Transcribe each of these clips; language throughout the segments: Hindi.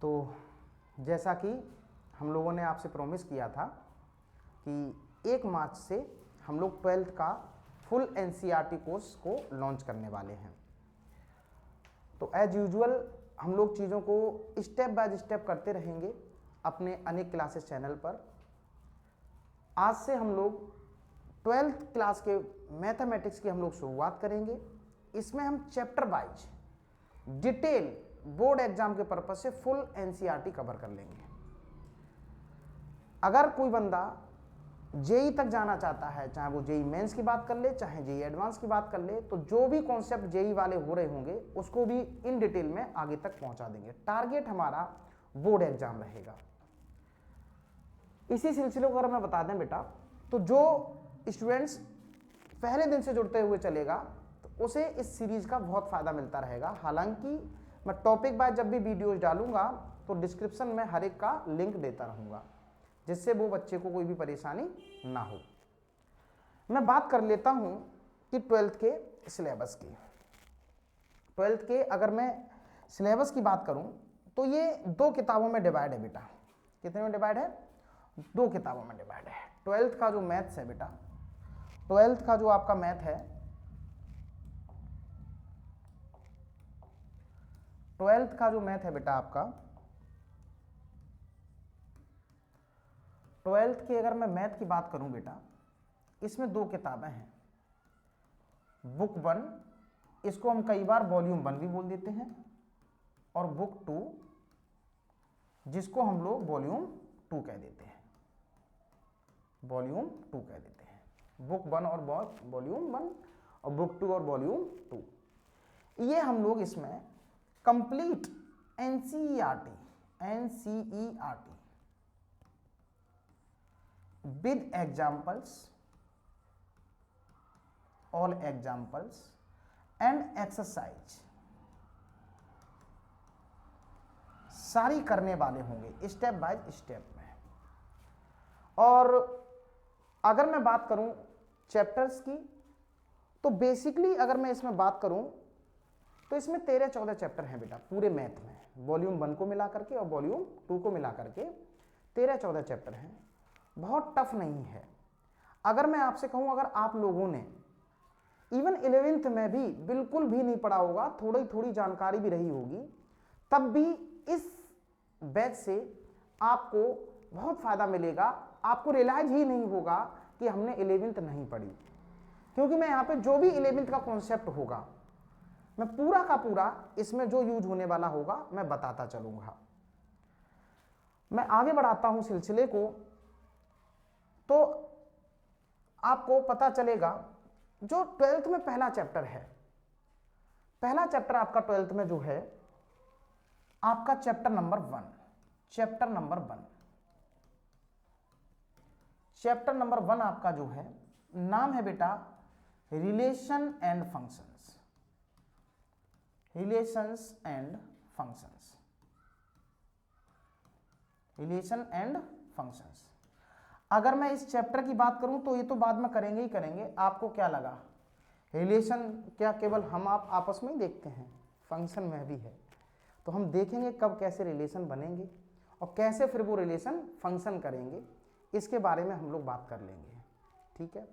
तो जैसा कि हम लोगों ने आपसे प्रॉमिस किया था कि 1 मार्च से हम लोग 12th का फुल एनसीईआरटी कोर्स को लॉन्च करने वाले हैं। तो एज यूजुअल हम लोग चीज़ों को स्टेप बाय स्टेप करते रहेंगे अपने अनेक क्लासेस चैनल पर। आज से हम लोग 12th क्लास के मैथमेटिक्स की हम लोग शुरुआत करेंगे। इसमें हम chapter wise detail board exam के पर्पज से फुल एनसीईआरटी कवर कर लेंगे। अगर कोई बंदा जेई तक जाना चाहता है, चाहे वो जेई मेंस की बात कर ले, चाहे जेई एडवांस की बात कर ले, तो जो भी कॉन्सेप्ट जेई वाले हो रहे होंगे उसको भी इन डिटेल में आगे तक पहुंचा देंगे। टारगेट हमारा बोर्ड एग्जाम रहेगा। इसी सिलसिले को अगर मैं बता दें बेटा, तो जो स्टूडेंट्स पहले दिन से जुड़ते हुए चलेगा तो उसे इस सीरीज का बहुत फायदा मिलता रहेगा। हालांकि मैं टॉपिक बाय जब भी वीडियोज डालूंगा तो डिस्क्रिप्शन में हर एक का लिंक देता रहूंगा, जिससे वो बच्चे को कोई भी परेशानी ना हो। मैं बात कर लेता हूं कि 12th के सिलेबस की। 12th के अगर मैं सिलेबस की बात करूं तो ये 2 किताबों में डिवाइड है बेटा। कितने में डिवाइड है? 2 किताबों में डिवाइड है। 12th का जो मैथ्स है बेटा, 12th का जो आपका मैथ है, 12th का जो मैथ है बेटा आपका, 12th की अगर मैं मैथ की बात करूं बेटा, इसमें 2 किताबें हैं। बुक 1, इसको हम कई बार वॉल्यूम 1 भी बोल देते हैं, और बुक 2 जिसको हम लोग वॉल्यूम 2 कह देते हैं। वॉल्यूम 2 कह देते हैं। बुक 1 और वॉल्यूम 1 और बुक 2 और वॉल्यूम 2। ये हम लोग इसमें complete NCERT with examples, all examples and exercise सारी करने वाले होंगे स्टेप बाय स्टेप में। और अगर मैं बात करूं चैप्टर्स की, तो बेसिकली अगर मैं इसमें बात करूं तो इसमें 13-14 चैप्टर हैं बेटा पूरे मैथ में। वॉल्यूम 1 को मिला करके और वॉल्यूम 2 को मिला करके 13-14 चैप्टर हैं। बहुत टफ नहीं है। अगर मैं आपसे कहूं, अगर आप लोगों ने इवन 11th में भी बिल्कुल भी नहीं पढ़ा होगा, थोड़ी थोड़ी जानकारी भी रही होगी, तब भी इस बैच से आपको बहुत फायदा मिलेगा। आपको रियलाइज ही नहीं होगा कि हमने 11th नहीं पढ़ी, क्योंकि मैं यहां पे जो भी 11th का कॉन्सेप्ट होगा मैं पूरा का पूरा इसमें जो यूज होने वाला होगा मैं बताता चलूंगा। मैं आगे बढ़ाता हूं सिलसिले को, तो आपको पता चलेगा जो 12th में पहला चैप्टर है, पहला चैप्टर आपका 12th में जो है आपका चैप्टर नंबर 1। चैप्टर नंबर 1 आपका जो है नाम है बेटा relation and functions. Relation and functions. अगर मैं इस चैप्टर की बात करूं तो ये तो बाद में करेंगे ही करेंगे। आपको क्या लगा, रिलेशन क्या केवल हम आप आपस में ही देखते हैं? फंक्शन में भी है। तो हम देखेंगे कब कैसे रिलेशन बनेंगे और कैसे फिर वो रिलेशन फंक्शन करेंगे, इसके बारे में हम लोग बात कर लेंगे। ठीक है।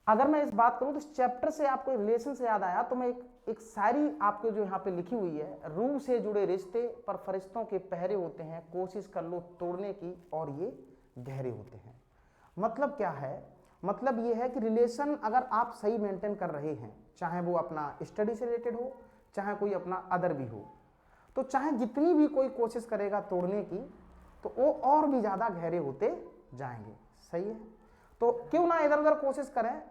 अगर मैं इस बात करूं तो इस चैप्टर से आपको रिलेशन से याद आया तो मैं एक शायरी आपको जो यहाँ पे लिखी हुई है, रूह से जुड़े रिश्ते पर फरिश्तों के पहरे होते हैं, कोशिश कर लो तोड़ने की और ये गहरे होते हैं। मतलब क्या है? मतलब ये है कि रिलेशन अगर आप सही मेंटेन कर रहे हैं, चाहे वो अपना स्टडी से रिलेटेड हो, चाहे कोई अपना अदर भी हो, तो चाहे जितनी भी कोई कोशिश करेगा तोड़ने की, तो वो और भी ज़्यादा गहरे होते जाएंगे। सही है। तो क्यों ना इधर उधर कोशिश करें,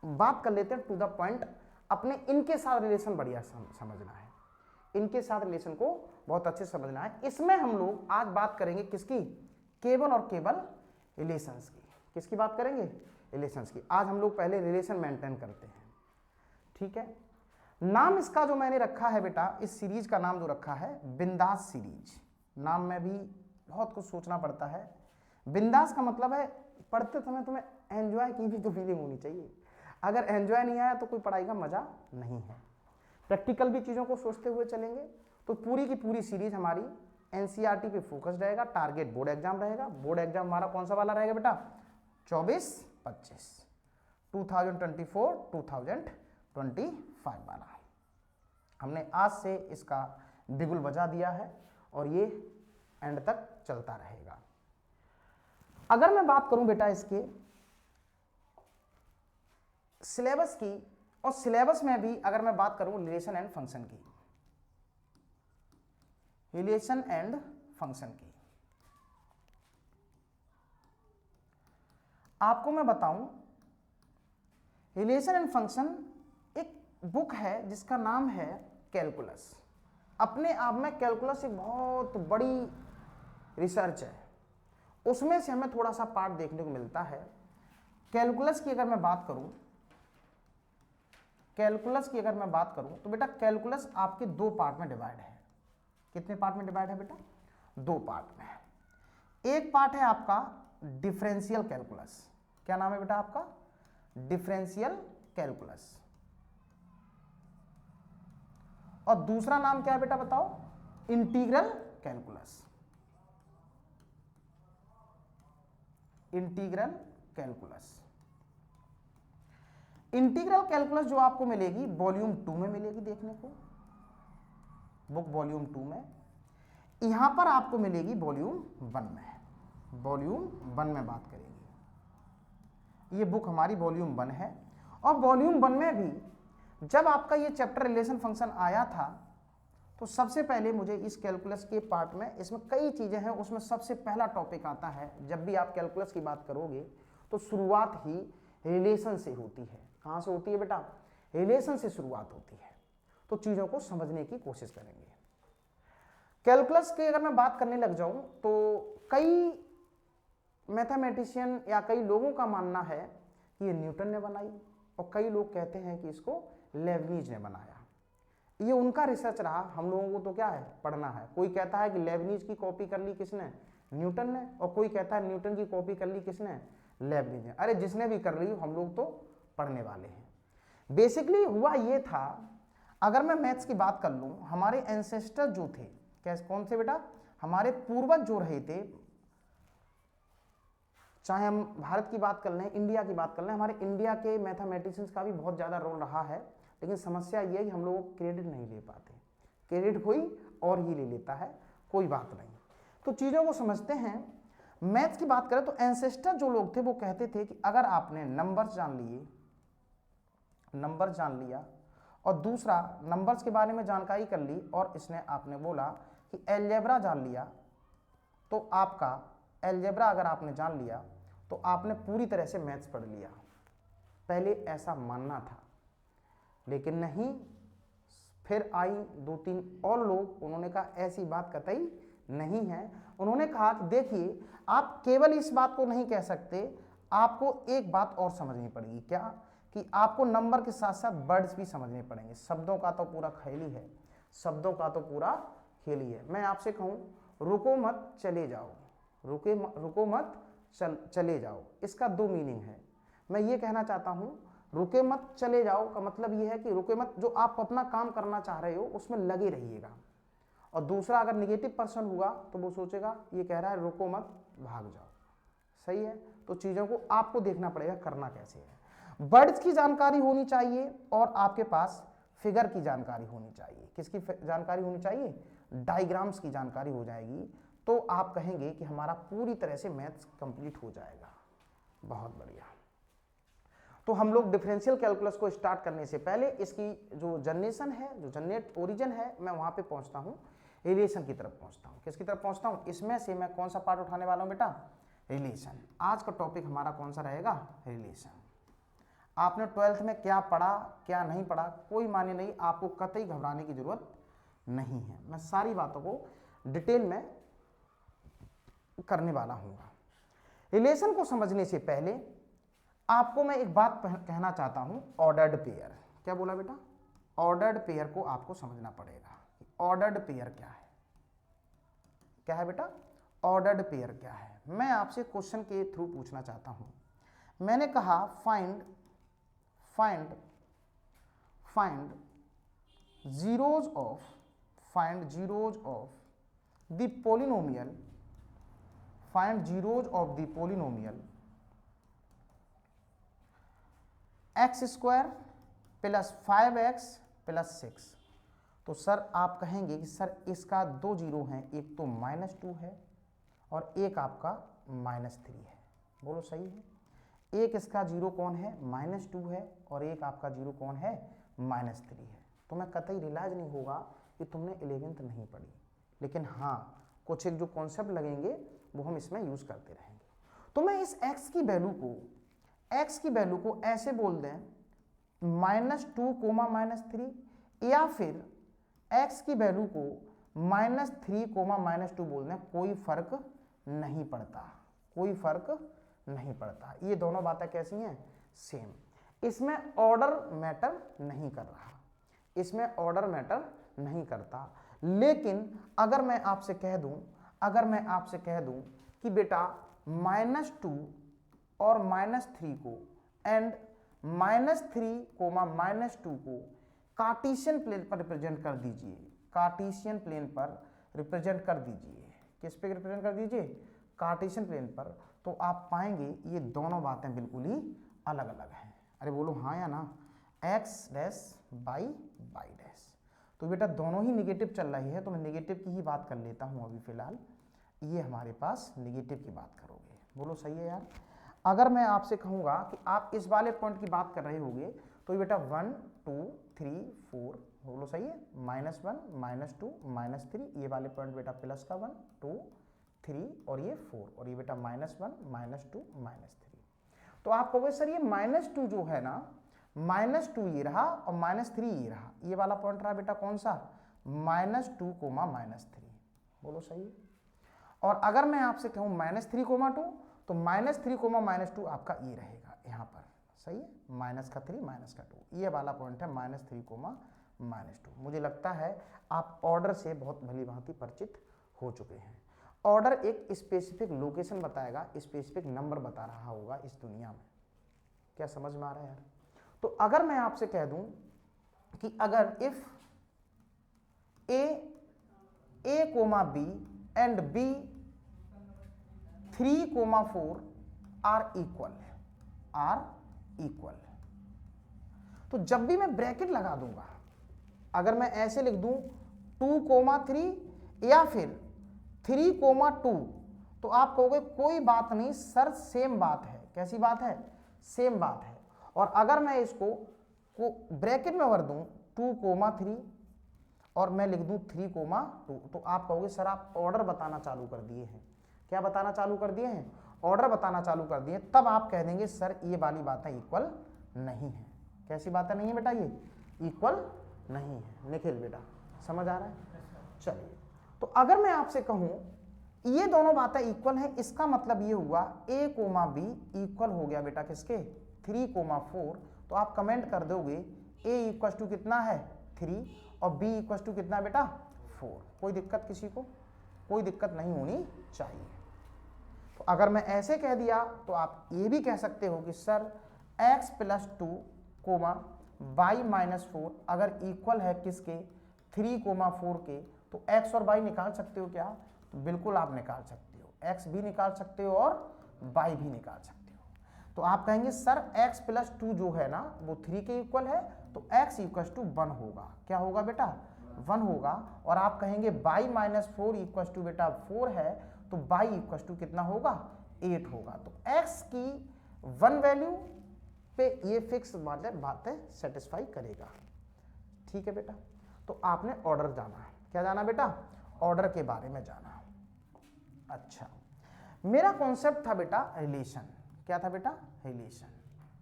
बात कर लेते हैं टू द पॉइंट। अपने इनके साथ रिलेशन बढ़िया समझना है, इनके साथ रिलेशन को बहुत अच्छे समझना है। इसमें हम लोग आज बात करेंगे किसकी? केवल और केवल रिलेशंस की। किसकी बात करेंगे? रिलेशंस की। आज हम लोग पहले रिलेशन मेंटेन करते हैं। ठीक है। नाम इसका जो मैंने रखा है बेटा, इस सीरीज का नाम जो रखा है बिंदास सीरीज। नाम में भी बहुत कुछ सोचना पड़ता है। बिंदास का मतलब है पढ़ते समय तुम्हें एंजॉय की भी तो फीलिंग होनी चाहिए। अगर एंजॉय नहीं आया तो कोई पढ़ाई का मजा नहीं है। प्रैक्टिकल भी चीज़ों को सोचते हुए चलेंगे तो पूरी की पूरी सीरीज हमारी एनसीईआरटी पे फोकस रहेगा, टारगेट बोर्ड एग्जाम रहेगा। बोर्ड एग्जाम हमारा कौन सा वाला रहेगा बेटा? 24-25 2024-2025 वाला। हमने आज से इसका बिगुल बजा दिया है और ये एंड तक चलता रहेगा। अगर मैं बात करूं बेटा इसके सिलेबस की, और सिलेबस में भी अगर मैं बात करूं रिलेशन एंड फंक्शन की, रिलेशन एंड फंक्शन की, आपको मैं बताऊं रिलेशन एंड फंक्शन एक बुक है जिसका नाम है कैलकुलस। अपने आप में कैलकुलस एक बहुत बड़ी रिसर्च है, उसमें से हमें थोड़ा सा पार्ट देखने को मिलता है। कैलकुलस की अगर मैं बात करूं, कैलकुलस की अगर मैं बात करूं तो बेटा कैलकुलस आपके दो पार्ट में डिवाइड है। कितने पार्ट में डिवाइड है बेटा? दो पार्ट में है। एक पार्ट है आपका डिफरेंशियल कैलकुलस। क्या नाम है बेटा आपका? Differential calculus. और दूसरा नाम क्या है बेटा बताओ? Integral calculus. Integral calculus. Integral calculus जो आपको मिलेगी वॉल्यूम 2 में मिलेगी देखने को, बुक वॉल्यूम 2 में। यहां पर आपको मिलेगी वॉल्यूम 1 में। वॉल्यूम 1 में बात करेंगे। ये बुक हमारी वॉल्यूम 1 है। और वॉल्यूम 1 में भी जब आपका ये चैप्टर रिलेशन फंक्शन आया था तो सबसे पहले मुझे इस कैलकुलस के पार्ट में, इसमें कई चीजें हैं, उसमें सबसे पहला टॉपिक आता है। जब भी आप कैलकुलस की बात करोगे तो शुरुआत ही रिलेशन से होती है। कहां से होती है बेटा? रिलेशन से शुरुआत होती है। तो चीजों को समझने की कोशिश करेंगे। कैलकुलस की अगर मैं बात करने लग जाऊं तो कई मैथमेटिशियन या कई लोगों का मानना है कि ये न्यूटन ने बनाई, और कई लोग कहते हैं कि इसको लेबनीज ने बनाया। ये उनका रिसर्च रहा, हम लोगों को तो क्या है, पढ़ना है। कोई कहता है कि लेबनीज की कॉपी कर ली किसने? न्यूटन ने। और कोई कहता है न्यूटन की कॉपी कर ली किसने? लेबनीज ने। अरे जिसने भी कर ली हो, हम लोग तो पढ़ने वाले हैं। बेसिकली हुआ ये था, अगर मैं मैथ्स की बात कर लूं, हमारे एंसेस्टर जो थे, कैसे, कौन से बेटा? हमारे पूर्वज जो रहे थे, चाहे हम भारत की बात कर लें, इंडिया की बात कर लें, हमारे इंडिया के मैथमेटिशियंस का भी बहुत ज़्यादा रोल रहा है। लेकिन समस्या ये है कि हम लोग क्रेडिट नहीं ले पाते। क्रेडिट कोई और ही ले लेता है, कोई बात नहीं। तो चीज़ों को समझते हैं। मैथ्स की बात करें तो एंसेस्टर जो लोग थे वो कहते थे कि अगर आपने नंबर्स जान लिए, नंबर जान लिया, और दूसरा नंबर्स के बारे में जानकारी कर ली, और इसने आपने बोला कि अलजेब्रा जान लिया, तो आपका अलजेब्रा अगर आपने जान लिया तो आपने पूरी तरह से मैथ्स पढ़ लिया। पहले ऐसा मानना था, लेकिन नहीं, फिर आई 2-3 और लोग, उन्होंने कहा ऐसी बात कतई नहीं है। उन्होंने कहा कि देखिए, आप केवल इस बात को नहीं कह सकते, आपको एक बात और समझनी पड़ेगी। क्या? कि आपको नंबर के साथ साथ वर्ड्स भी समझने पड़ेंगे। शब्दों का तो पूरा खेल ही है, शब्दों का तो पूरा खेल ही है। मैं आपसे कहूं रुको मत चले जाओ, रुको मत चले जाओ, इसका दो मीनिंग है। मैं ये कहना चाहता हूं, रुके मत चले जाओ का मतलब ये है कि रुके मत, जो आप अपना काम करना चाह रहे हो उसमें लगे रहिएगा। और दूसरा, अगर निगेटिव पर्सन हुआ तो वो सोचेगा ये कह रहा है रुको मत भाग जाओ। सही है? तो चीज़ों को आपको देखना पड़ेगा करना कैसे है। वर्ड्स की जानकारी होनी चाहिए और आपके पास फिगर की जानकारी होनी चाहिए। किसकी जानकारी होनी चाहिए? डायग्राम्स की जानकारी हो जाएगी तो आप कहेंगे कि हमारा पूरी तरह से मैथ्स कंप्लीट हो जाएगा। बहुत बढ़िया। तो हम लोग डिफरेंशियल कैलकुलस को स्टार्ट करने से पहले इसकी जो जनरेशन है, जो जनरेट ओरिजिन है, मैं वहां पे पहुंचता हूं, रिलेशन की तरफ पहुंचता हूं। किसकी तरफ पहुंचता हूं? इसमें से मैं कौन सा पार्ट उठाने वाला हूं बेटा? रिलेशन। आज का टॉपिक हमारा कौन सा रहेगा? रिलेशन। आपने 12th में क्या पढ़ा क्या नहीं पढ़ा कोई माने नहीं, आपको कतई घबराने की जरूरत नहीं है। मैं सारी बातों को डिटेल में करने वाला हूँ। रिलेशन को समझने से पहले आपको मैं एक बात कहना चाहता हूं, ऑर्डर्ड पेयर। क्या बोला बेटा? ऑर्डर्ड पेयर को आपको समझना पड़ेगा। ऑर्डर्ड पेयर क्या है? क्या है बेटा? ऑर्डर्ड पेयर क्या है? मैं आपसे क्वेश्चन के थ्रू पूछना चाहता हूं। मैंने कहा find zeros of find zeros of the polynomial, find zeros of the polynomial x square plus 5x plus 6। तो सर आप कहेंगे कि सर इसका दो जीरो हैं, एक तो -2 है और एक आपका -3 है। बोलो सही है? एक इसका जीरो कौन है? -2 है और एक आपका जीरो कौन है? -3 है। तो मैं कतई रियलाइज नहीं होगा कि तुमने 11th नहीं पढ़ी, लेकिन हाँ कुछ एक जो कॉन्सेप्ट लगेंगे वो हम इसमें यूज करते रहेंगे। तो मैं इस x की वैल्यू को ऐसे बोल दें -2, -3, या फिर x की वैल्यू को -3, -2 बोल दें, कोई फर्क नहीं पड़ता, कोई फर्क नहीं पड़ता। ये दोनों बातें कैसी हैं? सेम। इसमें ऑर्डर मैटर नहीं कर रहा, इसमें ऑर्डर मैटर नहीं करता। लेकिन अगर मैं आपसे कह दूं कि बेटा -2 और -3 को एंड -3, -2 को कार्टेशियन प्लेन पर रिप्रेजेंट कर दीजिए, कार्टेशियन प्लेन पर रिप्रेजेंट कर दीजिए। किस पे रिप्रेजेंट कर दीजिए? कार्टेशियन प्लेन पर। तो आप पाएंगे ये दोनों बातें बिल्कुल ही अलग अलग हैं। अरे बोलो हाँ या ना? x dash by by dash. तो बेटा दोनों ही निगेटिव चल रही है, तो मैं निगेटिव की ही बात कर लेता हूँ अभी फिलहाल। ये हमारे पास निगेटिव की बात करोगे। बोलो सही है यार? अगर मैं आपसे कहूँगा कि आप इस वाले पॉइंट की बात कर रहे होगे तो ये बेटा 1, 2, 3, 4, बोलो सही है? -1, -2, -3, ये वाले पॉइंट बेटा प्लस का 1, 2, 3 और ये 4, और ये बेटा -1, -2, -3। तो आप कहोगे सर ये -2 जो है ना, -2 ये रहा और -3 ये रहा, ये वाला पॉइंट रहा बेटा कौन सा? -2, -3। बोलो सही है? और अगर मैं आपसे कहूँ -3, 2, तो -3, -2 आपका ये रहेगा यहाँ पर। सही है? -3, -2, ये वाला पॉइंट है -3, -2। मुझे लगता है आप ऑर्डर से बहुत भली भांति परिचित हो चुके हैं। ऑर्डर एक स्पेसिफिक लोकेशन बताएगा, स्पेसिफिक नंबर बता रहा होगा इस दुनिया में। क्या समझ में आ रहा है यार? तो अगर मैं आपसे कह दूं कि अगर if a, b and b 3, 4 are equal, तो जब भी मैं ब्रैकेट लगा दूंगा, अगर मैं ऐसे लिख दूं 2, 3 या फिर 3, 2, तो आप कहोगे कोई बात नहीं सर, सेम बात है। कैसी बात है? सेम बात है। और अगर मैं इसको ब्रैकेट में भर दूं 2, 3 और मैं लिख दूं 3, 2, तो आप कहोगे सर आप ऑर्डर बताना चालू कर दिए हैं। क्या बताना चालू कर दिए हैं? ऑर्डर बताना चालू कर दिए। तब आप कह देंगे सर ये वाली बातें इक्वल नहीं है। कैसी बातें नहीं है बेटा? ये इक्वल नहीं है। निखिल बेटा समझ आ रहा है? चलिए, तो अगर मैं आपसे कहूं ये दोनों बातें इक्वल हैं, इसका मतलब ये हुआ a, b इक्वल हो गया बेटा किसके? 3, 4। तो आप कमेंट कर दोगे a इक्वल टू कितना है? 3 और b इक्वल टू कितना बेटा? 4। कोई दिक्कत किसी को? कोई दिक्कत नहीं होनी चाहिए। तो अगर मैं ऐसे कह दिया तो आप ये भी कह सकते हो कि सर x + 2, y - 4 अगर इक्वल है किसके? 3, 4 के, तो x और y निकाल सकते हो क्या? तो बिल्कुल आप निकाल सकते हो, x भी निकाल सकते हो और y भी निकाल सकते हो। तो आप कहेंगे सर x + 2 जो है ना वो 3 के इक्वल है, तो x = 1 होगा। क्या होगा बेटा? 1 होगा। और आप कहेंगे y - 4 = बेटा 4 है, तो y = कितना होगा? 8 होगा। तो x की 1 वैल्यू पे ये फिक्स बातें सेटिस्फाई करेगा। ठीक है बेटा? तो आपने ऑर्डर जाना। क्या जाना बेटा? ऑर्डर के बारे में जाना। अच्छा, मेरा कॉन्सेप्ट था बेटा रिलेशन। क्या था बेटा? रिलेशन।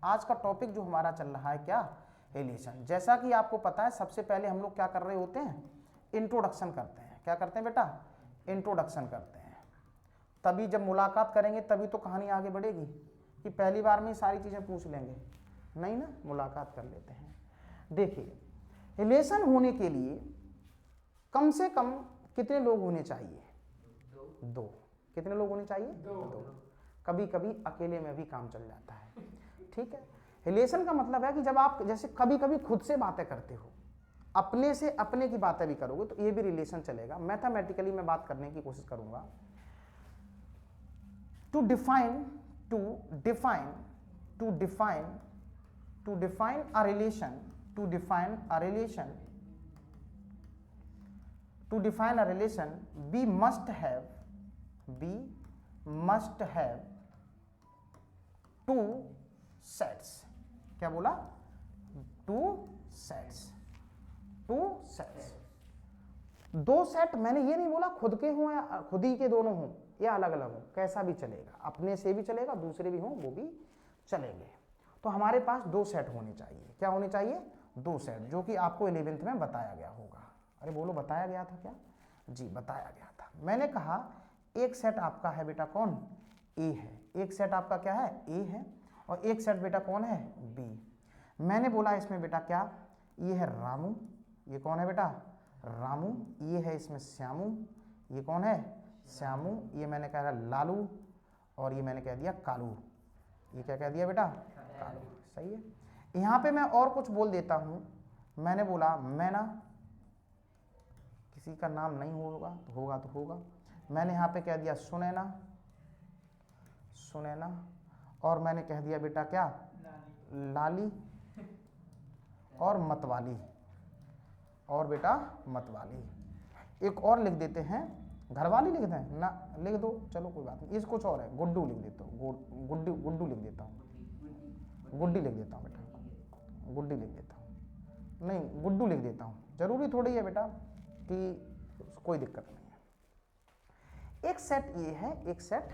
आज का टॉपिक जो हमारा चल रहा है क्या? रिलेशन। जैसा कि आपको पता है सबसे पहले हम लोग क्या कर रहे होते हैं? इंट्रोडक्शन करते हैं। क्या करते हैं बेटा? इंट्रोडक्शन करते हैं। तभी जब मुलाकात करेंगे तभी तो कहानी आगे बढ़ेगी, कि पहली बार में ही सारी चीज़ें पूछ लेंगे नहीं ना। मुलाकात कर लेते हैं। देखिए, रिलेशन होने के लिए कम से कम कितने लोग होने चाहिए? 2। कितने लोग होने चाहिए? 2। कभी कभी अकेले में भी काम चल जाता है। ठीक है? रिलेशन का मतलब है कि जब आप जैसे कभी कभी खुद से बातें करते हो, अपने से अपने की बातें भी करोगे तो ये भी रिलेशन चलेगा। मैथमेटिकली मैं बात करने की कोशिश करूंगा। To define a relation, to define a relation, we must have two sets। क्या बोला? two sets। दो सेट, मैंने ये नहीं बोला खुद के हों या खुद ही के दोनों हों या अलग अलग हों, कैसा भी चलेगा, अपने से भी चलेगा, दूसरे भी हों वो भी चलेंगे। तो हमारे पास दो सेट होने चाहिए। क्या होने चाहिए? दो सेट, जो कि आपको 11th में बताया गया होगा। अरे बोलो, बताया गया था क्या? जी बताया गया था। मैंने कहा एक सेट आपका है बेटा कौन? ए है। एक सेट आपका क्या है? ए है। और एक सेट बेटा कौन है? बी। मैंने बोला इसमें बेटा क्या, ये है रामू, ये कौन है बेटा? रामू। ये है इसमें श्यामू, ये कौन है? श्यामू। ये मैंने कह रहा लालू, और ये मैंने कह दिया कालू। ये क्या कह दिया बेटा? कालू। सही है। यहाँ पे मैं और कुछ बोल देता हूँ। मैंने बोला मैना, किसी का नाम नहीं होगा तो होगा। मैंने यहाँ पे कह दिया सुनैना, और मैंने कह दिया बेटा क्या? लाली, और मतवाली, और बेटा मतवाली। एक और लिख देते हैं, घरवाली लिख दें ना? लिख दो, चलो कोई बात नहीं। इस कुछ और है, गुड्डू लिख देता हूँ, गुड्डू लिख देता हूँ, गुड्डी लिख देता हूँ बेटा, गुड्डी लिख देता हूँ, नहीं गुड्डू लिख देता हूँ। जरूरी थोड़ी है बेटा कि कोई दिक्कत नहीं है। एक सेट ए है, एक सेट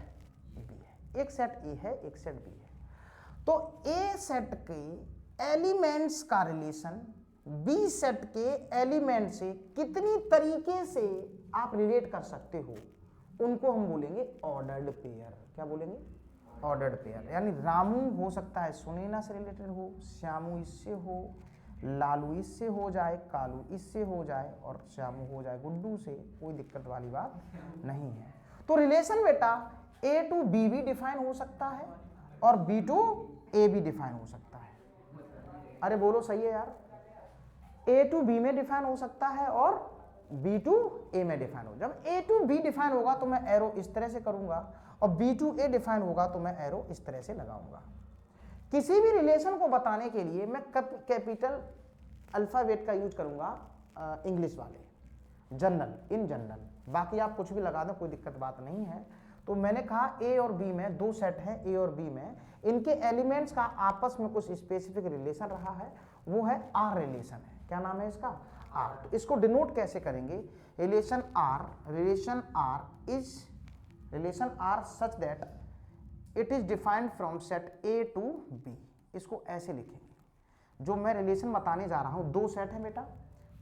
बी है। एक सेट ए है, एक सेट बी है। तो ए सेट के एलिमेंट्स का रिलेशन बी सेट के एलिमेंट से कितनी तरीके से आप रिलेट कर सकते हो, उनको हम बोलेंगे ऑर्डर्ड पेयर। क्या बोलेंगे? Ordered pair. यानी रामू हो सकता है सुनैना से रिलेटेड हो, श्यामू इससे हो, लालू इससे हो जाए, कालू इससे हो जाए, और श्यामू हो जाए गुड्डू से। कोई दिक्कत वाली बात नहीं है। तो रिलेशन बेटा ए टू बी भी डिफाइन हो सकता है और बी टू ए भी डिफाइन हो सकता है। अरे बोलो सही है यार। ए टू बी में डिफाइन हो सकता है और बी टू ए में डिफाइन हो। जब ए टू बी डिफाइन होगा तो मैं एरो इस तरह से करूंगा, और बी टू ए डिफाइन होगा तो मैं एरो इस तरह से लगाऊंगा। किसी भी रिलेशन को बताने के लिए मैं कैपिटल अल्फाबेट का यूज करूंगा, इंग्लिश वाले, इन जनरल। बाकी आप कुछ भी लगा दो, कोई दिक्कत बात नहीं है। तो मैंने कहा ए और बी में दो सेट हैं, ए और बी में इनके एलिमेंट्स का आपस में कुछ स्पेसिफिक रिलेशन रहा है, वो है आर रिलेशन है। क्या नाम है इसका? आर। तो इसको डिनोट कैसे करेंगे? Relation R such that it is defined from set A to B. इसको ऐसे लिखेंगे। जो मैं रिलेशन बताने जा रहा हूं, दो सेट है बेटा,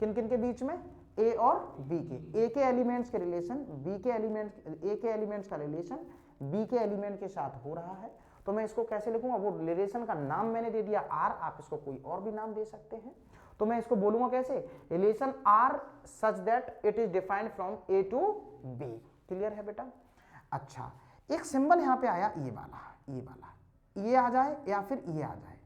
किन किन के बीच में? ए और बी के। ए के एलिमेंट्स के रिलेशन बी के एलिमेंट्स, ए के एलिमेंट्स का रिलेशन बी के एलिमेंट के साथ हो रहा है। तो मैं इसको कैसे लिखूंगा? वो रिलेशन का नाम मैंने दे दिया आर, आप इसको कोई और भी नाम दे सकते हैं। तो मैं इसको बोलूंगा कैसे? Relation R such that it is defined from A to B. Clear है बेटा? अच्छा, एक सिंबल यहां पे आया, ये वाला, ये आ जाए या फिर ये आ जाए,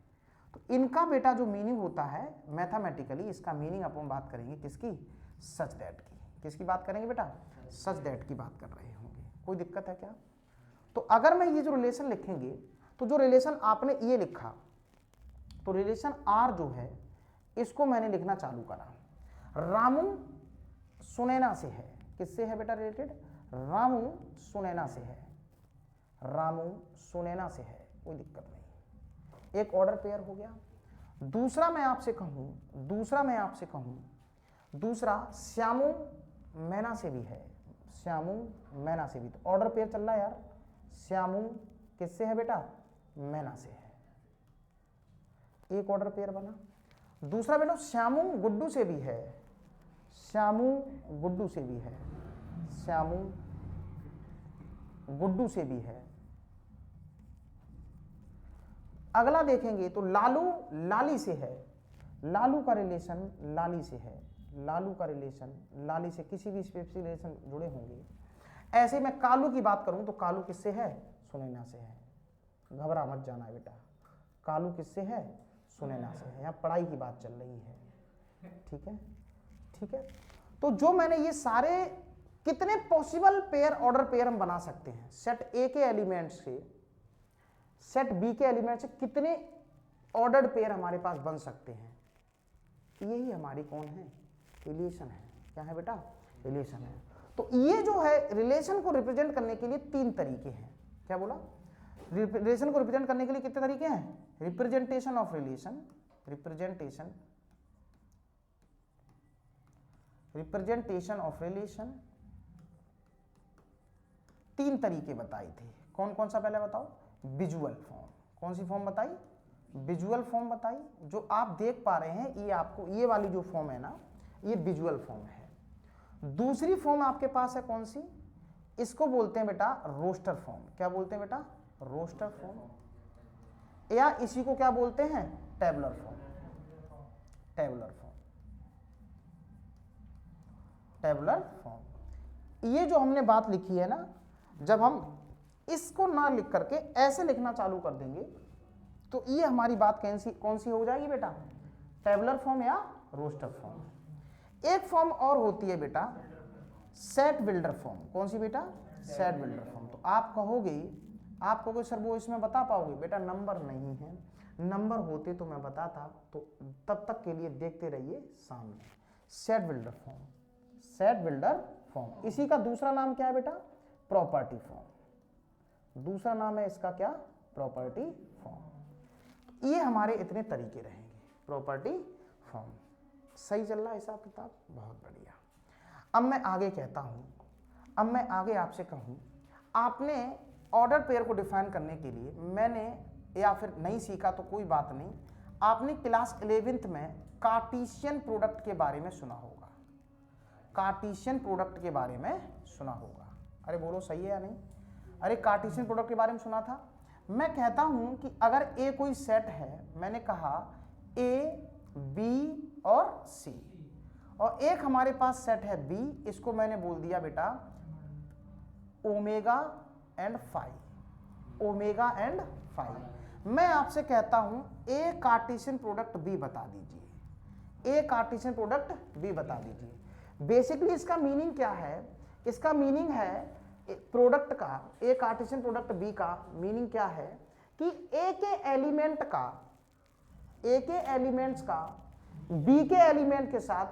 तो इनका बेटा जो मीनिंग होता है मैथमेटिकली, इसका मीनिंग अपन बात करेंगे किसकी? सच दैट की। किसकी बात करेंगे बेटा? सच दैट की बात कर रहे होंगे। कोई दिक्कत है क्या? तो अगर मैं ये जो रिलेशन लिखेंगे, तो जो रिलेशन आपने ये लिखा, तो रिलेशन आर जो है इसको मैंने लिखना चालू करा। रामू सुनैना से है। किससे है बेटा रिलेटेड? रामू सुनैना से है, रामू सुनैना से है, कोई दिक्कत नहीं। एक ऑर्डर पेयर हो गया। दूसरा मैं आपसे कहूं, दूसरा श्यामू मैना से भी है, श्यामू मैना से भी। तो ऑर्डर पेयर चल रहा है यार। श्यामू किससे है बेटा? मैना से है। एक ऑर्डर पेयर बना। दूसरा बेटा श्यामू गुड्डू से भी है, श्यामू गुड्डू से भी है, श्यामू गुड्डू से भी है। अगला देखेंगे तो लालू लाली से है, लालू का रिलेशन लाली से है, लालू का रिलेशन लाली से किसी भी स्पेसिफिक रिलेशन जुड़े होंगे। ऐसे मैं कालू की बात करूं तो कालू किससे है? सुनैना से है। घबरा मत जाना बेटा, कालू किससे है? सुनैना से है। यहाँ पढ़ाई की बात चल रही है, ठीक है। ठीक है, तो जो मैंने ये सारे कितने पॉसिबल पेयर ऑर्डर पेयर हम बना सकते हैं सेट ए के एलिमेंट से सेट बी के एलिमेंट से कितने ऑर्डर्ड पेयर हमारे पास बन सकते हैं, यही हमारी कौन है, रिलेशन है। क्या है बेटा, रिलेशन है। तो ये जो है रिलेशन को रिप्रेजेंट करने के लिए 3 तरीके हैं। क्या बोला, रिलेशन को रिप्रेजेंट करने के लिए कितने तरीके हैं, representation of relation, representation of relation 3 तरीके बताए थे। कौन कौन सा पहले बताओ, विजुअल फॉर्म। कौन सी फॉर्म बताई, विजुअल फॉर्म बताई। जो आप देख पा रहे हैं ये आपको ये वाली जो फॉर्म है ना, ये विजुअल फॉर्म है। दूसरी फॉर्म आपके पास है कौन सी, इसको बोलते हैं बेटा रोस्टर फॉर्म। क्या बोलते हैं बेटा, रोस्टर फॉर्म, या इसी को क्या बोलते हैं, tabular form. Tabular form, tabular form. ये जो हमने बात लिखी है ना, जब हम इसको ना लिख करके ऐसे लिखना चालू कर देंगे तो ये हमारी बात कौन सी हो जाएगी बेटा, टेबुलर फॉर्म या रोस्टर फॉर्म। एक फॉर्म और होती है बेटा सेट बिल्डर फॉर्म। कौन सी बेटा, सेट बिल्डर फॉर्म। तो आप कहोगे सर वो इसमें बता पाओगे, बेटा नंबर नहीं है, नंबर होते तो मैं बताता, तो तब तक के लिए देखते रहिए सामने। Set builder form, set builder form. इसी का दूसरा नाम क्या है बेटा, प्रॉपर्टी फॉर्म। दूसरा नाम है इसका क्या, प्रॉपर्टी फॉर्म। ये हमारे इतने तरीके रहेंगे, प्रॉपर्टी फॉर्म। सही चल रहा है हिसाब किताब, बहुत बढ़िया। अब मैं आगे कहता हूं, अब मैं आगे आपसे कहूं, आपने ऑर्डर पेयर को डिफाइन करने के लिए मैंने या फिर नहीं सीखा तो कोई बात नहीं, आपने क्लास 11th में कार्टेशियन प्रोडक्ट के बारे में सुना होगा। कार्टेशियन प्रोडक्ट के बारे में सुना होगा। अरे बोलो सही है या नहीं, अरे कार्टेशियन प्रोडक्ट के बारे में सुना था। मैं कहता हूं कि अगर ए कोई सेट है, मैंने कहा ए बी और सी, और एक हमारे पास सेट है बी, इसको मैंने बोल दिया बेटा omega and phi, omega and phi. मैं आपसे कहता हूं ए कार्टेशियन प्रोडक्ट बी बता दीजिए, ए कार्टेशियन प्रोडक्ट बी बता दीजिए। बेसिकली इसका मीनिंग क्या है, इसका मीनिंग है प्रोडक्ट का, ए कार्टेशियन प्रोडक्ट बी का मीनिंग क्या है कि ए के एलिमेंट का, ए के एलिमेंट्स का बी के एलिमेंट के साथ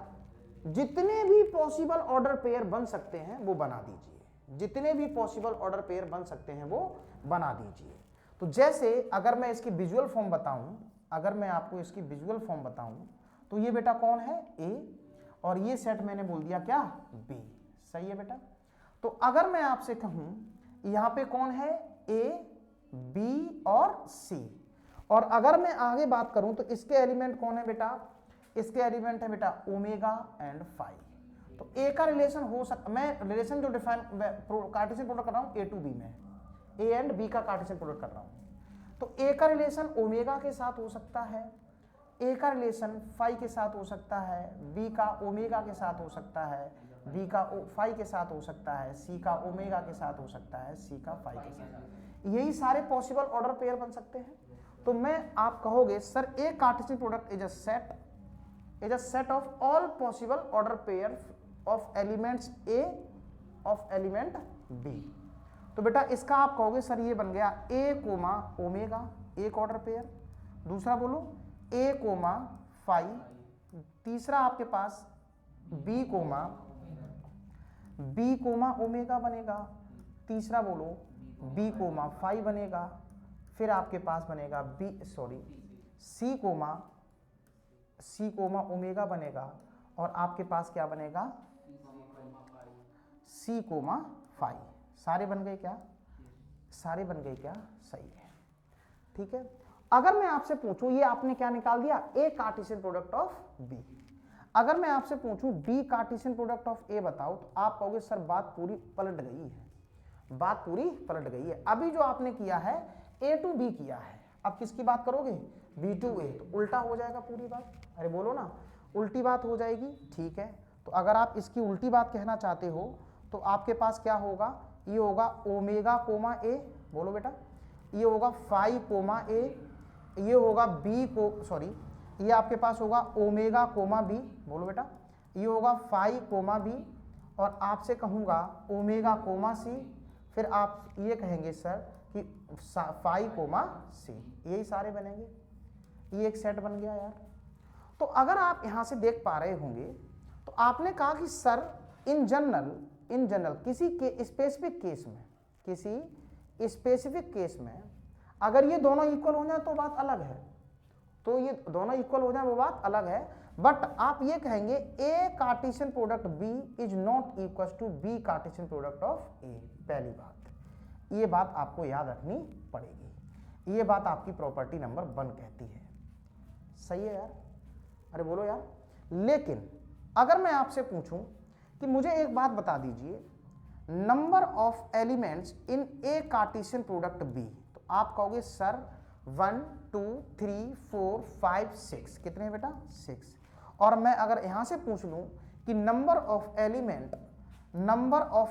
जितने भी पॉसिबल ऑर्डर पेयर बन सकते हैं वो बना दीजिए, जितने भी पॉसिबल ऑर्डर पेयर बन सकते हैं वो बना दीजिए। तो जैसे अगर मैं इसकी विजुअल फॉर्म बताऊं, अगर मैं आपको इसकी विजुअल फॉर्म बताऊं तो ये बेटा कौन है, ए, और ये सेट मैंने बोल दिया क्या, बी। सही है बेटा। तो अगर मैं आपसे कहूं यहां पे कौन है, ए बी और सी, और अगर मैं आगे बात करूं तो इसके एलिमेंट कौन है बेटा, इसके एलिमेंट है बेटा ओमेगा एंड फाई। तो ए का रिलेशन हो सकता, मैं रिलेशन जो डिफाइन कार्टेशियन प्रोडक्ट कर रहा हूं ए टू बी में, ए एंड बी का कार्टेशियन प्रोडक्ट कर रहा हूं, तो ए का रिलेशन ओमेगा के साथ हो सकता है, ए का रिलेशन फाई के साथ हो सकता है, बी का ओमेगा के साथ हो सकता है, बी का फाई के साथ हो सकता है, सी का ओमेगा के साथ हो सकता है, सी का फाई के साथ। यही सारे पॉसिबल ऑर्डर पेयर बन सकते हैं। तो मैं आप कहोगे sir A Cartesian product is a set of all possible order pair of elements A of element B. तो बेटा इसका आप कहोगे सर ये बन गया ए कोमा ओमेगा, एक ऑर्डर पेयर। दूसरा बोलो ए कोमा फाई, तीसरा आपके पास बी कोमा ओमेगा बनेगा, तीसरा बोलो बी कोमा फाई बनेगा, फिर आपके पास बनेगा सी कोमा ओमेगा बनेगा, और आपके पास क्या बनेगा, सी कोमा फाई। सारे बन गए क्या, सारे बन गए क्या, सही है। ठीक है। अगर मैं आपसे पूछूं, ये आपने क्या निकाल दिया, ए कार्टेशियन प्रोडक्ट ऑफ बी। अगर मैं आपसे पूछूं बी कार्टेशियन प्रोडक्ट ऑफ ए बताओ, तो आप कहोगे सर बात पूरी पलट गई है, बात पूरी पलट गई है। अभी जो आपने किया है ए टू बी किया है, अब किसकी बात करोगे, बी टू ए, तो उल्टा हो जाएगा पूरी बात। अरे बोलो ना, उल्टी बात हो जाएगी। ठीक है, तो अगर आप इसकी उल्टी बात कहना चाहते हो तो आपके पास क्या होगा, ये होगा ओमेगा कोमा ए, बोलो बेटा, ये होगा फाई कोमा ए, ये होगा बी को, सॉरी, ये आपके पास होगा ओमेगा कोमा बी, बोलो बेटा, ये होगा फाई कोमा बी, और आपसे कहूँगा ओमेगा कोमा सी, फिर आप ये कहेंगे सर कि फाई कोमा सी, यही सारे बनेंगे। ये एक सेट बन गया यार। तो अगर आप यहाँ से देख पा रहे होंगे तो आपने कहा कि सर इन जनरल किसी के स्पेसिफिक केस में अगर ये दोनों इक्वल हो जाए तो बात अलग है, तो ये दोनों इक्वल हो जाए वो बात अलग है। बट आप ये कहेंगे A Cartesian product B is not equal to B Cartesian product of A. पहली बात, ये बात आपको याद रखनी पड़ेगी, ये बात आपकी प्रॉपर्टी नंबर 1 कहती है। सही है यार? अरे बोलो यार। लेकिन अगर मैं आपसे पूछूं कि मुझे एक बात बता दीजिए, number of elements in A Cartesian product B, तो आप कहोगे सर 1 2 3 4 5 6, कितने हैं बेटा? 6। और मैं अगर यहां से पूछ लूं कि number of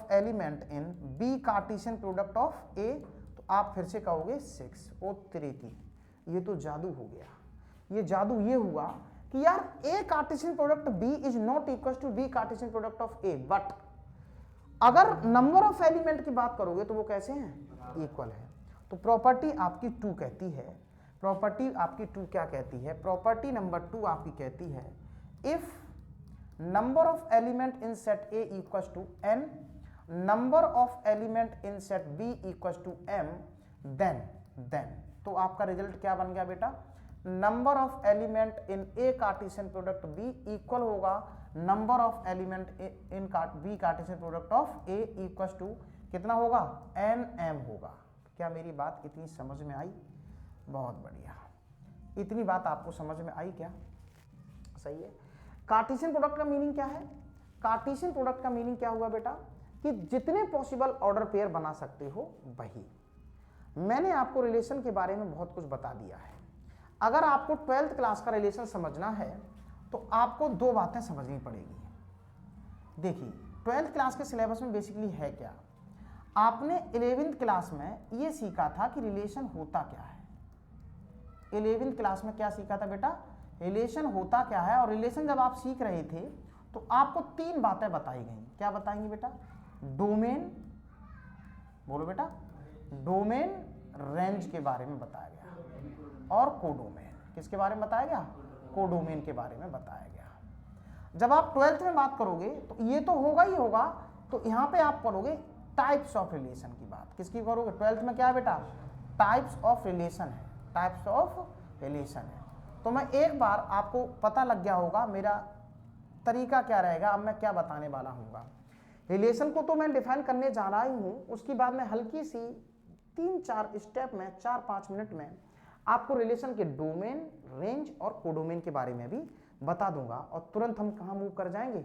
element in B Cartesian product of A, तो आप फिर से कहोगे 6। ओ तेरी की, ये तो जादू हो गया। ये जादू ये हुआ कि यार A Cartesian product B is not equal to B Cartesian product of A, but अगर नंबर ऑफ एलिमेंट की बात करोगे तो वो कैसे हैं? इक्वल है। तो प्रॉपर्टी आपकी 2 कहती है, प्रॉपर्टी आपकी 2 क्या कहती है? प्रॉपर्टी नंबर 2 आपकी कहती है if number of element in set A equal to n, number of element in set B equal to m, then तो आपका रिजल्ट क्या बन गया बेटा? Number of element in A Cartesian product B equal होगा number of element in B Cartesian product of A equal to कितना होगा? nm होगा। क्या मेरी बात इतनी समझ में आई? बहुत बढ़िया, इतनी बात आपको समझ में आई क्या? सही है। कार्टेशियन प्रोडक्ट का मीनिंग क्या है? कार्टेशियन प्रोडक्ट का मीनिंग क्या हुआ बेटा? कि जितने पॉसिबल ऑर्डर पेयर बना सकते हो वही। मैंने आपको रिलेशन के बारे में बहुत कुछ बता दिया है। अगर आपको 12th क्लास का रिलेशन समझना है तो आपको 2 बातें समझनी पड़ेगी। देखिए 12th क्लास के सिलेबस में बेसिकली है क्या, आपने 11th क्लास में ये सीखा था कि रिलेशन होता क्या है। 11th क्लास में क्या सीखा था बेटा? रिलेशन होता क्या है। और रिलेशन जब आप सीख रहे थे तो आपको 3 बातें बताई गई। क्या बताएंगी बेटा? डोमेन, बोलो बेटा, डोमेन रेंज के बारे में बताया गया, और कोडोमेन। किसके बारे में बताया गया? कोडोमेन के बारे में बताया गया। जब आप 12th में बात करोगे तो ये तो होगा ही होगा, तो यहाँ पे आप करोगे टाइप्स ऑफ रिलेशन की बात। किसकी करोगे? 12th में क्या है बेटा? टाइप्स ऑफ रिलेशन है, टाइप्स ऑफ रिलेशन है। तो मैं एक बार आपको पता लग गया होगा मेरा तरीका क्या रहेगा, अब मैं क्या बताने वाला हूँ। रिलेशन को तो मैं डिफाइन करने जा रहा ही हूँ, उसके बाद मैं हल्की सी 3-4 स्टेप में 4-5 मिनट में आपको रिलेशन के डोमेन, रेंज और कोडोमेन के बारे में भी बता दूंगा, और तुरंत हम कहाँ मूव कर जाएंगे?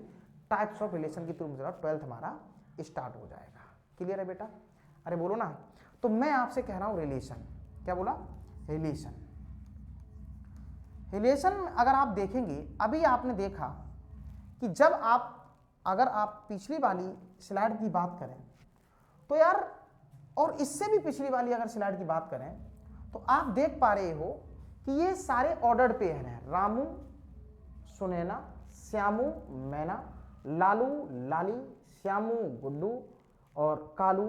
टाइप्स ऑफ रिलेशन की तरफ 12th हमारा स्टार्ट हो जाएगा। क्लियर है बेटा? अरे बोलो ना। तो मैं आपसे कह रहा हूँ रिलेशन, क्या बोला? रिलेशन। रिलेशन अगर आप देखेंगे, अभी आपने देखा कि जब आप, अगर आप पिछली वाली स्लाइड की बात करें तो यार, और इससे भी पिछली वाली अगर स्लाइड की बात करें तो आप देख पा रहे हो कि ये सारे ऑर्डर्ड पेयर हैं। रामू, सुनैना, श्यामू, मैना, लालू, लाली, श्यामू, गुड्डू और कालू,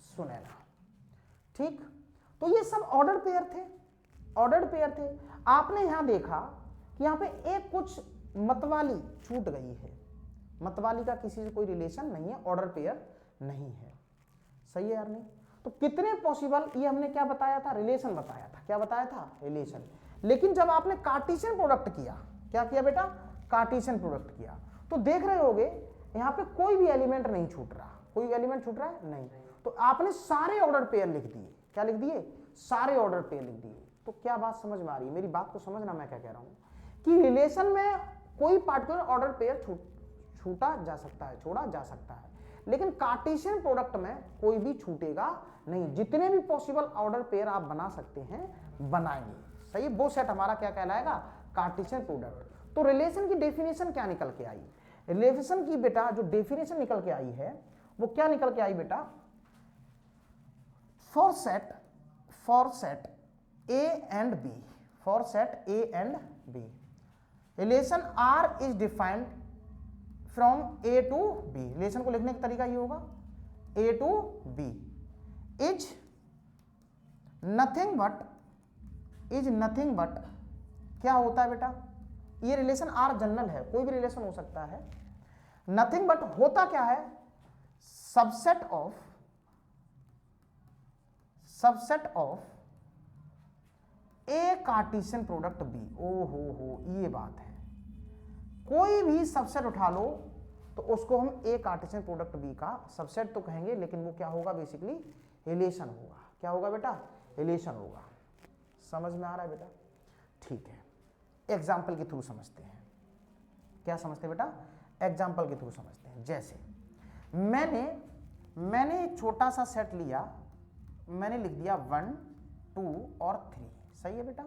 सुनैना। ठीक, तो ये सब ऑर्डर्ड पेयर थे, ऑर्डर्ड पेयर थे। आपने यहां देखा कि यहां पे एक कुछ मतवाली छूट गई है। मतवाली का किसी से कोई रिलेशन नहीं है, ऑर्डर पेयर नहीं है। सही है यार? नहीं तो कितने पॉसिबल, ये हमने क्या बताया था? रिलेशन बताया था। क्या बताया था? रिलेशन। लेकिन जब आपने कार्टेशियन प्रोडक्ट किया, क्या किया बेटा? कार्टेशियन प्रोडक्ट किया, तो देख रहे होगे यहाँ पे कोई भी एलिमेंट नहीं छूट रहा। कोई एलिमेंट छूट रहा है? नहीं। तो आपने सारे ऑर्डर पेयर लिख दिए। क्या लिख दिए? सारे ऑर्डर पेयर लिख दिए। तो क्या बात समझ में आ रही है? मेरी बात को समझना मैं क्या कह रहा हूं कि रिलेशन में कोई पार्टिकुलर ऑर्डर पेयर छूटा जा सकता है, छोड़ा जा सकता है, लेकिन कार्टेशियन प्रोडक्ट में कोई भी छूटेगा नहीं। जितने भी पॉसिबल ऑर्डर पेयर आप बना सकते हैं बनाएंगे। सही, वो सेट हमारा क्या कहलाएगा? Cartesian product. तो रिलेशन की डेफिनेशन क्या निकल के आई? रिलेशन की बेटा जो डेफिनेशन निकल के आई है वो क्या निकल के आई बेटा? For set A and B, for set A and B, relation R is defined from A to B, relation को लिखने का तरीका ये होगा A to B is nothing but क्या होता है बेटा, ये रिलेशन आर जनरल है, कोई भी रिलेशन हो सकता है, नथिंग बट होता क्या है, subset of A Cartesian product B. ओ हो, ये बात है, कोई भी सबसेट उठा लो तो उसको हम ए कार्टेशियन प्रोडक्ट बी का सबसेट तो कहेंगे, लेकिन वो क्या होगा, बेसिकली रिलेशन होगा। क्या होगा बेटा, रिलेशन होगा। समझ में आ रहा है बेटा? ठीक है, एग्जाम्पल के थ्रू समझते हैं। क्या समझते हैं बेटा, एग्जाम्पल के थ्रू समझते हैं। जैसे मैंने एक छोटा सा सेट लिया, मैंने लिख दिया 1 2 और 3, सही है बेटा।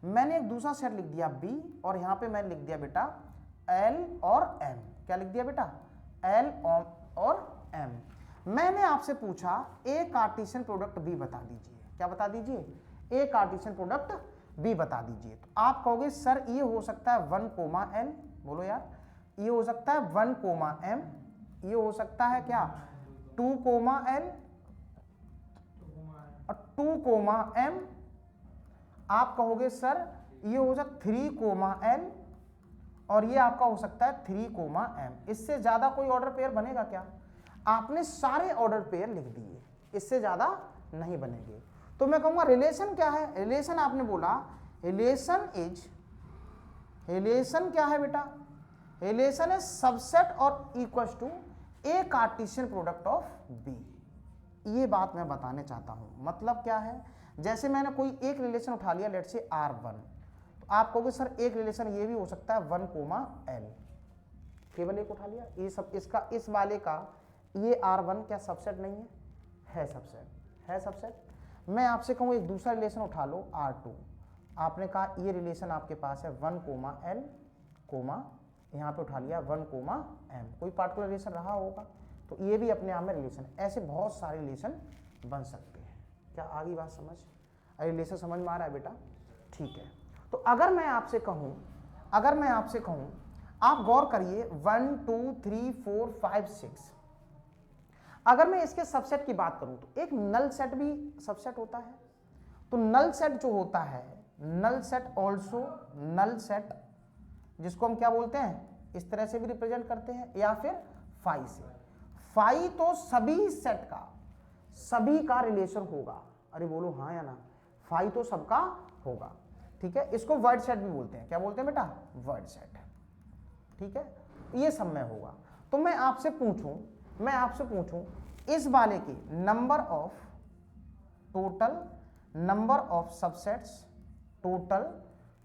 मैंने एक दूसरा सेट लिख दिया B, और यहां पे मैंने लिख दिया बेटा L और M। क्या लिख दिया बेटा, L और M। मैंने आपसे पूछा ए कार्टेशियन प्रोडक्ट B बता दीजिए। क्या बता दीजिए, ए कार्टेशियन प्रोडक्ट B बता दीजिए। तो आप कहोगे सर ये हो सकता है 1, L, बोलो यार, ये हो सकता है 1, M, ये हो सकता है क्या 2, L और 2, M। आप कहोगे सर ये हो सकता 3, L, और ये आपका हो सकता है 3, M। इससे ज्यादा कोई ऑर्डर पेयर बनेगा क्या? आपने सारे ऑर्डर पेयर लिख दिए, इससे ज्यादा नहीं बनेंगे। तो मैं कहूंगा रिलेशन क्या है, रिलेशन आपने बोला रिलेशन क्या है बेटा, रिलेशन है सबसेट और equals to A Cartesian product of B. ये बात मैं बताने चाहता हूं। मतलब क्या है, जैसे मैंने कोई एक रिलेशन उठा लिया, लेट्स से R1, तो आप कहोगे सर एक रिलेशन ये भी हो सकता है 1, L, केवल एक उठा लिया। ये सब इसका, इस वाले का ये R1 क्या सबसेट नहीं है? है सबसेट, है सबसेट। मैं आपसे कहूँ एक दूसरा रिलेशन उठा लो R2, आपने कहा ये रिलेशन आपके पास है 1, L, यहाँ पे उठा लिया 1, M, कोई पार्टिकुलर रिलेशन रहा होगा, तो ये भी अपने आप में रिलेशन। ऐसे बहुत सारे रिलेशन बन सकते हैं। क्या आ गई बात समझ? रिलेशन समझ में आ रहा है बेटा? ठीक है। तो अगर मैं आपसे कहूं, आप गौर करिए 1 2 3 4 5 6, अगर मैं इसके सबसेट की बात करूं तो एक नल सेट भी सबसेट होता है। तो नल सेट जो होता है, null set also, null set जिसको हम क्या बोलते हैं, इस तरह से भी रिप्रेजेंट करते हैं, या फिर फाई से। फाई तो सभी सेट का, सभी का रिलेशन होगा। अरे बोलो हाँ या ना, फाई तो सबका होगा। ठीक है, इसको वर्ड सेट भी बोलते हैं। क्या बोलते हैं बेटा? Word set. ठीक है, ये सब में होगा। तो मैं आपसे पूछूं इस वाले की number of, total number of subsets, total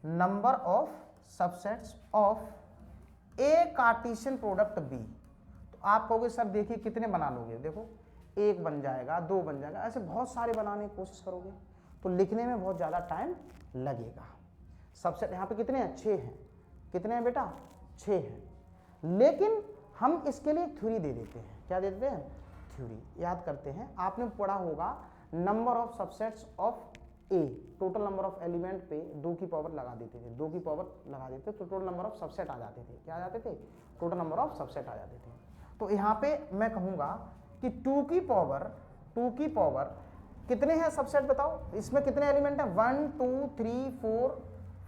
number of subsets of A Cartesian product B. तो आप कहोगे सर देखिए कितने बना लोगे, देखो 1 बन जाएगा, 2 बन जाएगा, ऐसे बहुत सारे बनाने की कोशिश करोगे तो लिखने में बहुत ज़्यादा टाइम लगेगा। सबसेट यहाँ पे कितने हैं? 6 हैं। कितने हैं बेटा? 6 हैं। लेकिन हम इसके लिए थ्योरी दे देते हैं। क्या दे देते हैं? थ्योरी। याद करते हैं, आपने पढ़ा होगा number of subsets of A, total number of element पे 2 की पावर लगा देते थे, 2 की पावर लगा देते तो टोटल नंबर ऑफ सबसेट आ जाते थे। क्या आ जाते थे? टोटल नंबर ऑफ सबसेट आ जाते थे। तो यहाँ पे मैं कहूँगा कि 2 की पावर कितने हैं सबसेट बताओ, इसमें कितने एलिमेंट हैं? 1 2 3 4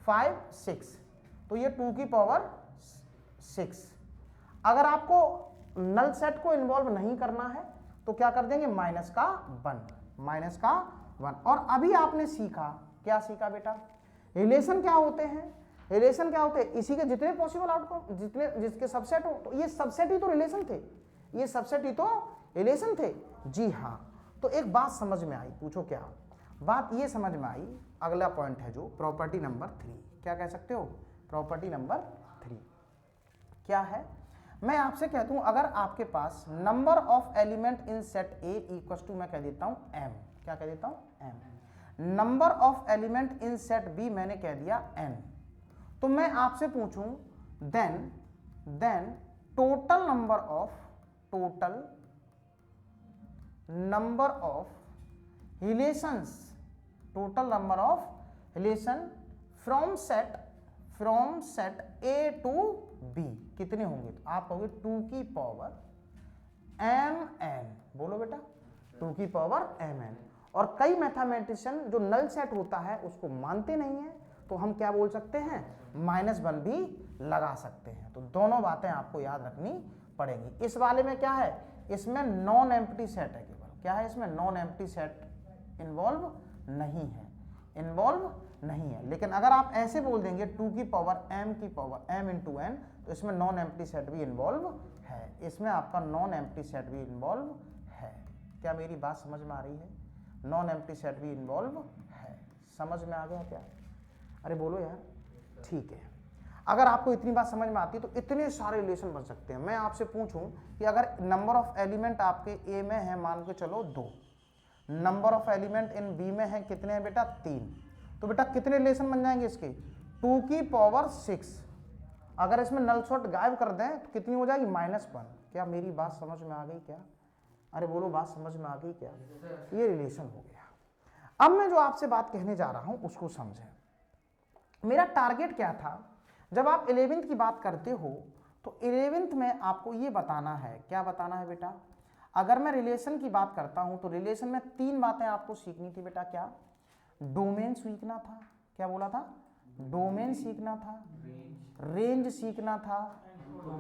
5 6, तो ये 2 की पावर 6। अगर आपको नल सेट को इन्वॉल्व नहीं करना है तो क्या कर देंगे? माइनस का 1। और अभी आपने सीखा, क्या सीखा बेटा? रिलेशन क्या होते हैं? रिलेशन क्या होते हैं? इसी के जितने पॉसिबल आउटकम, जिसके सबसेट हो, तो ये सबसेट ही तो रिलेशन थे, ये सबसेट ही तो रिलेशन थे। जी हाँ। तो एक बात समझ में आई, पूछो क्या बात? ये समझ में आई, अगला पॉइंट है जो प्रॉपर्टी नंबर 3। क्या कह सकते हो? प्रॉपर्टी नंबर 3 क्या है? मैं आपसे कहता हूं अगर आपके पास number of element in set A equals to, मैं कह देता हूं m। क्या कह देता हूं? m। Number of element in set B मैंने कह दिया n। तो मैं आपसे पूछूं then total number of relations, total number of relation from from set A to B कितने होंगे, तो आप कहोगे 2 की पावर mn, बोलो बेटा 2 की पावर mn। और कई मैथमेटिशियन जो नल सेट होता है उसको मानते नहीं है, तो हम क्या बोल सकते हैं, -1 भी लगा सकते हैं। तो दोनों बातें आपको याद रखनी पड़ेंगी। इस वाले में क्या है, इसमें नॉन एम्प्टी सेट है, केवल क्या है इसमें, नॉन एम्प्टी सेट इन्वॉल्व नहीं है, इन्वॉल्व नहीं है। लेकिन अगर आप ऐसे बोल देंगे 2 की पावर m की पावर m इंटू n, तो इसमें नॉन एम्प्टी सेट भी इन्वॉल्व है, इसमें आपका नॉन एम्प्टी सेट भी इन्वॉल्व है। क्या मेरी बात समझ में आ रही है, नॉन एम्प्टी सेट भी इन्वॉल्व है, समझ में आ गया क्या, अरे बोलो यार, ठीक है। अगर आपको इतनी बात समझ में आती है तो इतने सारे रिलेशन बन सकते हैं। मैं आपसे पूछूं कि अगर नंबर ऑफ एलिमेंट आपके ए में है, मान के चलो 2, number of element in B में है कितने हैं बेटा, 3, तो बेटा कितने रिलेशन बन जाएंगे इसके, 2 की पावर 6। अगर इसमें नल शॉट गायब कर दें तो कितनी हो जाएगी, -1। क्या मेरी बात समझ में आ गई क्या, अरे बोलो बात समझ में आ गई क्या, ये रिलेशन हो गया। अब मैं जो आपसे बात कहने जा रहा हूं उसको समझें। मेरा टारगेट क्या था, जब आप 11th की बात करते हो तो 11th में आपको ये बताना है, क्या बताना है बेटा, अगर मैं रिलेशन की बात करता हूं तो रिलेशन में 3 बातें आपको सीखनी थी बेटा। क्या, डोमेन सीखना था, क्या बोला था, डोमेन सीखना था, रेंज सीखना था,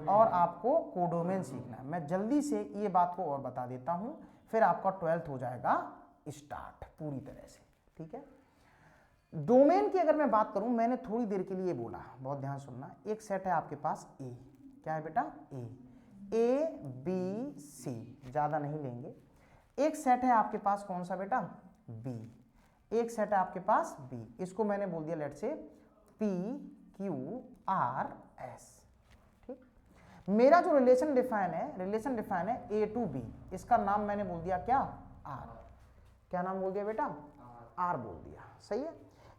और आपको कोडोमेन सीखना है। मैं जल्दी से ये बात को और बता देता हूं, फिर आपका 12th हो जाएगा स्टार्ट पूरी तरह से, ठीक है। डोमेन की अगर मैं बात करूं, मैंने थोड़ी देर के लिए बोला, बहुत ध्यान सुनना, एक सेट है आपके पास ए, क्या है बेटा, ए बी सी, ज्यादा नहीं लेंगे। एक सेट है आपके पास कौन सा बेटा, बी, एक सेट है आपके पास बी, इसको मैंने बोल दिया लेट से पी क्यू आर एस, ठीक। मेरा जो रिलेशन डिफाइन है ए टू बी, इसका नाम मैंने बोल दिया क्या, आर, क्या नाम बोल दिया बेटा, आर बोल दिया, सही है।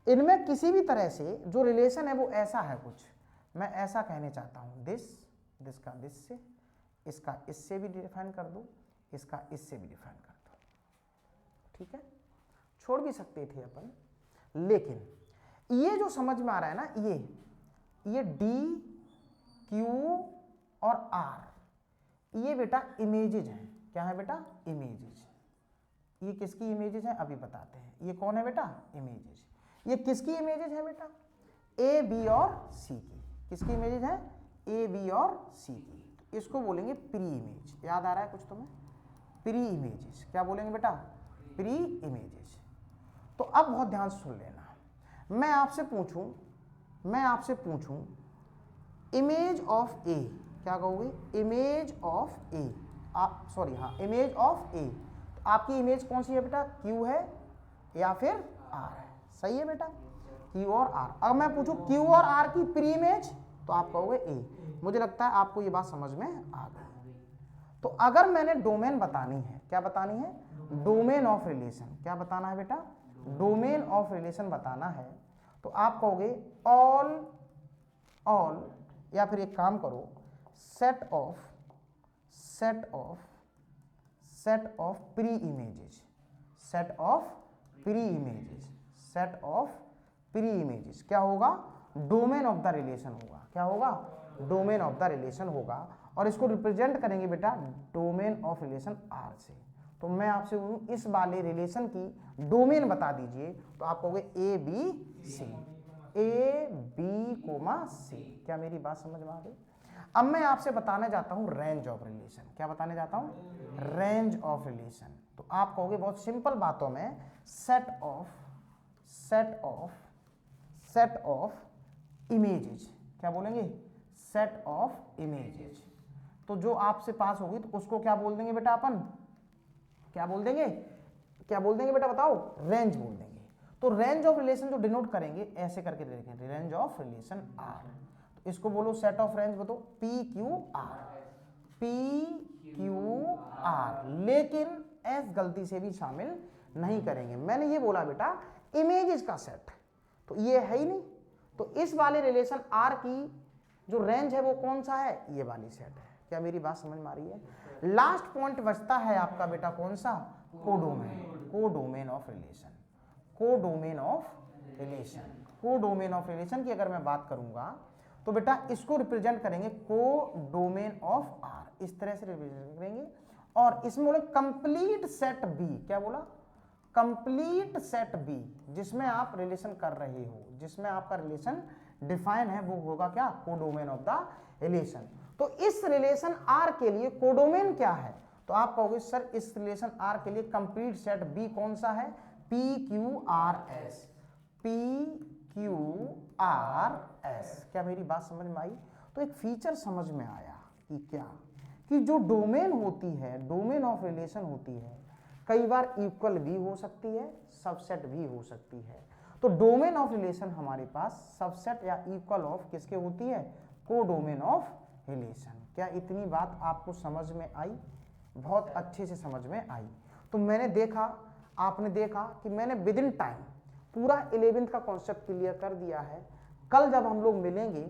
इनमें किसी भी तरह से जो रिलेशन है वो ऐसा है कुछ, मैं ऐसा कहने चाहता हूं, दिस का दिस से, इसका इससे भी डिफाइन कर दो, इसका इससे भी डिफाइन कर दो, ठीक है, छोड़ भी सकते थे अपन। लेकिन ये जो समझ में आ रहा है ना, ये डी क्यू और आर, ये बेटा इमेजेज हैं, क्या है बेटा, इमेजेज। ये किसकी इमेजेज हैं अभी बताते हैं। ये कौन है बेटा, इमेजेज। ये किसकी इमेजेज है बेटा, ए बी और सी की, किसकी इमेजेज है, ए बी और सी की। तो इसको बोलेंगे प्री इमेज, याद आ रहा है कुछ तुम्हें, प्री इमेजेस, क्या बोलेंगे बेटा, प्री इमेजेस। तो अब बहुत ध्यान से सुन लेना, मैं आपसे पूछूं इमेज ऑफ ए, क्या कहोगे, इमेज ऑफ ए, आप सॉरी हाँ, इमेज ऑफ ए, तो आपकी इमेज कौन सी है बेटा, क्यू है या फिर आर है, सही है बेटा, क्यू और आर। अब मैं पूछूं क्यू और आर की प्री इमेज, तो आप कहोगे ए। मुझे लगता है आपको ये बात समझ में आ गई। तो अगर मैंने डोमेन बतानी है, क्या बतानी है, डोमेन ऑफ रिलेशन, क्या बताना है बेटा, डोमेन ऑफ रिलेशन बताना है, तो आप कहोगे ऑल, या फिर एक काम करो, set of pre images, set of pre images, क्या होगा, डोमेन ऑफ द रिलेशन होगा, क्या होगा, डोमेन ऑफ द रिलेशन होगा। और इसको रिप्रेजेंट करेंगे बेटा डोमेन ऑफ रिलेशन आर से। तो मैं आपसे बोलूं इस वाले रिलेशन की डोमेन बता दीजिए, तो आप कहोगे ए बी सी, क्या मेरी बात समझ में आ गई। अब मैं आपसे बताने जाता हूं रेंज ऑफ रिलेशन, क्या बताने जाता हूं, रेंज ऑफ रिलेशन। तो आप कहोगे बहुत सिंपल बातों में, सेट ऑफ इमेजेस, क्या बोलेंगे, सेट ऑफ इमेजेस। तो जो आपसे पास होगी तो उसको क्या बोल देंगे बेटा अपन, क्या बोल देंगे बेटा बताओ, रेंज बोल देंगे। तो रेंज ऑफ रिलेशन जो डिनोट करेंगे ऐसे करके देखेंगे, रेंज ऑफ रिलेशन आर, तो इसको बोलो सेट ऑफ रेंज, बताओ पी क्यू आर, लेकिन एस गलती से भी शामिल नहीं करेंगे। मैंने ये बोला बेटा इमेजेस का सेट, तो ये है ही नहीं, तो इस वाले रिलेशन आर की जो रेंज है वो कौन सा है, ये वाली सेट है। क्या मेरी बात समझ में आ रही है। लास्ट पॉइंट बचता है आपका बेटा कौन सा, codomain of relation, codomain of relation. को डोमेन ऑफ रिलेशन की अगर मैं बात करूंगा तो बेटा इसको रिप्रेजेंट करेंगे को डोमेन ऑफ आर, इस तरह से रिप्रेजेंट करेंगे। और इसमें बोले कंप्लीट सेट बी, क्या बोला, कंप्लीट सेट बी, जिसमें आप रिलेशन कर रहे हो, जिसमें आपका रिलेशन डिफाइन है, वो होगा क्या, कोडोमेन ऑफ द रिलेशन। तो इस रिलेशन आर के लिए कोडोमेन क्या है, तो आप कहोगे सर इस रिलेशन आर के लिए कंप्लीट सेट बी कौन सा है, P Q R S, P Q R S. क्या मेरी बात समझ में आई? तो एक फीचर समझ में आया कि क्या, कि जो डोमेन होती है, डोमेन ऑफ रिलेशन होती है, कई बार इक्वल भी हो सकती है, सबसेट भी हो सकती है। तो डोमेन ऑफ रिलेशन हमारे पास सबसेट या इक्वल ऑफ किसके होती है, को डोमेन ऑफ रिलेशन। क्या इतनी बात आपको समझ में आई? बहुत अच्छे से समझ में आई। तो मैंने देखा, आपने देखा कि मैंने विद इन टाइम पूरा 11th का कॉन्सेप्ट क्लियर कर दिया है। कल जब हम लोग मिलेंगे,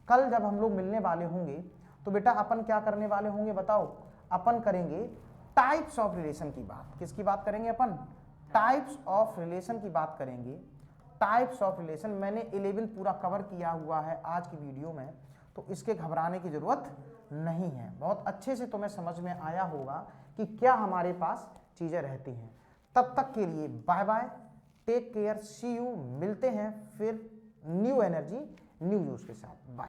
कल जब हम लोग मिलने वाले होंगे तो बेटा अपन क्या करने वाले होंगे बताओ, अपन करेंगे टाइप्स ऑफ रिलेशन की बात। किसकी बात करेंगे अपन? टाइप्स ऑफ रिलेशन की बात करेंगे। टाइप्स ऑफ रिलेशन मैंने 11th पूरा कवर किया हुआ है आज की वीडियो में, तो इसके घबराने की जरूरत नहीं है। बहुत अच्छे से तुम्हें समझ में आया होगा कि क्या हमारे पास चीजें रहती हैं। तब तक के लिए bye bye, take care, see you. मिलते हैं फिर न्यू एनर्जी न्यू यूज के साथ। बाय।